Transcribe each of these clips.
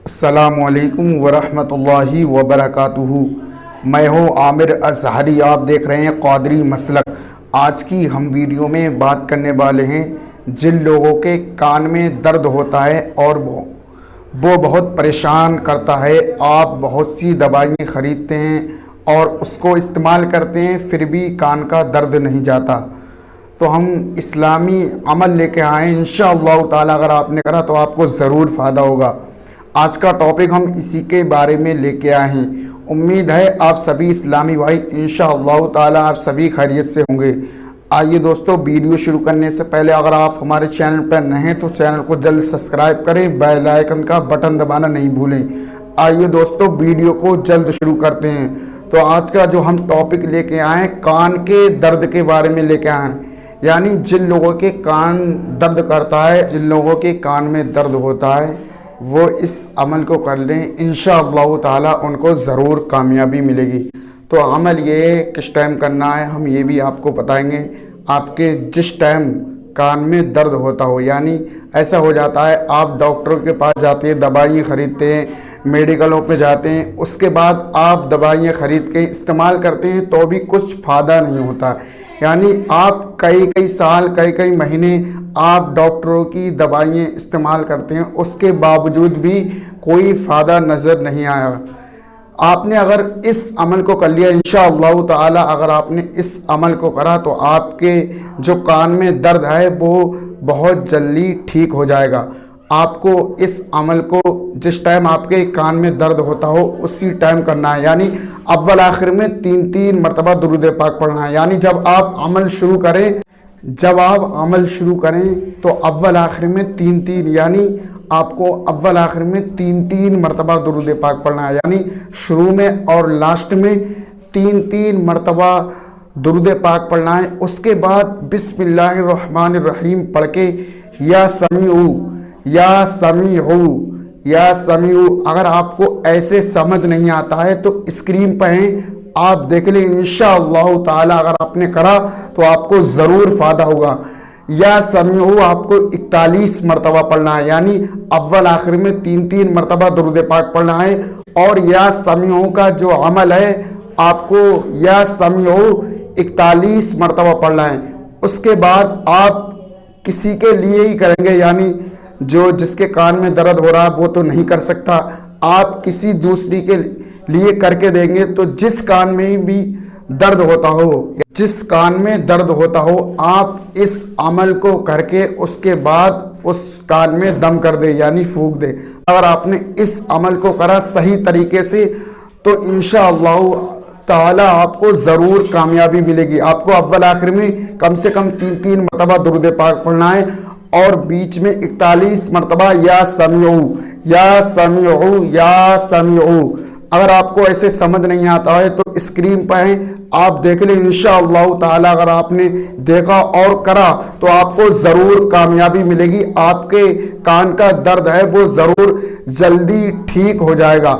السلام علیکم ورحمۃ اللہ وبرکاتہ۔ میں ہوں عامر اظہری، آپ دیکھ رہے ہیں قادری مسلک۔ آج کی ہم ویڈیو میں بات کرنے والے ہیں جن لوگوں کے کان میں درد ہوتا ہے اور وہ بہت پریشان کرتا ہے۔ آپ بہت سی دوائیں خریدتے ہیں اور اس کو استعمال کرتے ہیں، پھر بھی کان کا درد نہیں جاتا، تو ہم اسلامی عمل لے کے آئے ہیں انشاءاللہ تعالی۔ اگر آپ نے کرا تو آپ کو ضرور فائدہ ہوگا۔ آج کا ٹاپک ہم اسی کے بارے میں لے کے آئے ہیں۔ امید ہے آپ سبھی اسلامی بھائی انشاءاللہ تعالی آپ سبھی خیریت سے ہوں گے۔ آئیے دوستو، ویڈیو شروع کرنے سے پہلے اگر آپ ہمارے چینل پر نئے ہیں تو چینل کو جلد سبسکرائب کریں، بیل آئیکن کا بٹن دبانا نہیں بھولیں۔ آئیے دوستو، ویڈیو کو جلد شروع کرتے ہیں۔ تو آج کا جو ہم ٹاپک لے کے آئے ہیں، کان کے درد کے بارے میں لے کے آئے ہیں، یعنی جن لوگوں کے کان درد کرتا ہے، جن لوگوں کے کان میں درد ہوتا ہے، وہ اس عمل کو کر لیں، انشاءاللہ تعالی ان کو ضرور کامیابی ملے گی۔ تو عمل یہ کس ٹائم کرنا ہے ہم یہ بھی آپ کو بتائیں گے۔ آپ کے جس ٹائم کان میں درد ہوتا ہو، یعنی ایسا ہو جاتا ہے آپ ڈاکٹر کے پاس جاتے ہیں، دوائیں خریدتے ہیں، میڈیکلوں پہ جاتے ہیں، اس کے بعد آپ دوائیں خرید کے استعمال کرتے ہیں تو بھی کچھ فائدہ نہیں ہوتا، یعنی آپ کئی سال کئی مہینے آپ ڈاکٹروں کی دوائیں استعمال کرتے ہیں، اس کے باوجود بھی کوئی فائدہ نظر نہیں آیا۔ آپ نے اگر اس عمل کو کر لیا انشاءاللہ تعالی، اگر آپ نے اس عمل کو کرا تو آپ کے جو کان میں درد ہے وہ بہت جلدی ٹھیک ہو جائے گا۔ آپ کو اس عمل کو جس ٹائم آپ کے کان میں درد ہوتا ہو اسی ٹائم کرنا ہے، یعنی اول آخر میں تین مرتبہ درود پاک پڑھنا ہے۔ یعنی جب آپ عمل شروع کریں تو اول آخر میں تین یعنی آپ کو اول آخر میں تین مرتبہ درود پاک پڑھنا ہے، یعنی شروع میں اور لاسٹ میں تین مرتبہ درود پاک پڑھنا ہے۔ اس کے بعد بسم اللہ الرحمن الرحیم پڑھ کے یا سمیعو اگر آپ کو ایسے سمجھ نہیں آتا ہے تو اسکرین پہ ہیں، آپ دیکھ لیں انشاءاللہ تعالی۔ اگر آپ نے کرا تو آپ کو ضرور فائدہ ہوگا۔ یا سمیعو آپ کو 41 مرتبہ پڑھنا ہے، یعنی اول آخر میں تین مرتبہ درود پاک پڑھنا ہے۔ اور یا سمیعو کا جو عمل ہے آپ کو یا سمیعو 41 مرتبہ پڑھنا ہے۔ اس کے بعد آپ کسی کے لیے ہی کریں گے، یعنی جس کے کان میں درد ہو رہا وہ تو نہیں کر سکتا، آپ کسی دوسری کے لیے کر کے دیں گے۔ تو جس کان میں بھی درد ہوتا ہو آپ اس عمل کو کر کے اس کے بعد اس کان میں دم کر دیں، یعنی پھونک دیں۔ اگر آپ نے اس عمل کو کرا صحیح طریقے سے تو انشاءاللہ تعالی آپ کو ضرور کامیابی ملے گی۔ آپ کو اول آخر میں کم سے کم تین مرتبہ درود پاک پڑھنا ہے اور بیچ میں 41 مرتبہ یا سمیعو۔ اگر آپ کو ایسے سمجھ نہیں آتا ہے تو اسکرین پہ ہیں، آپ دیکھ لیں انشاءاللہ تعالی۔ اگر آپ نے دیکھا اور کرا تو آپ کو ضرور کامیابی ملے گی، آپ کے کان کا درد ہے وہ ضرور جلدی ٹھیک ہو جائے گا۔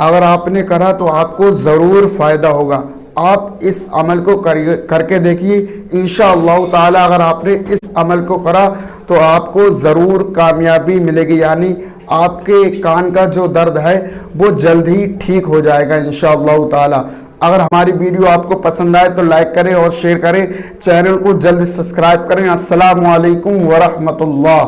اگر آپ نے کرا تو آپ کو ضرور فائدہ ہوگا۔ آپ اس عمل کو کر کے دیکھیے انشاءاللہ تعالی۔ اگر آپ نے اس عمل کو کرا تو آپ کو ضرور کامیابی ملے گی، یعنی آپ کے کان کا جو درد ہے وہ جلد ہی ٹھیک ہو جائے گا انشاءاللہ تعالی۔ اگر ہماری ویڈیو آپ کو پسند آئے تو لائک کریں اور شیئر کریں، چینل کو جلد سبسکرائب کریں۔ السلام علیکم ورحمۃ اللہ۔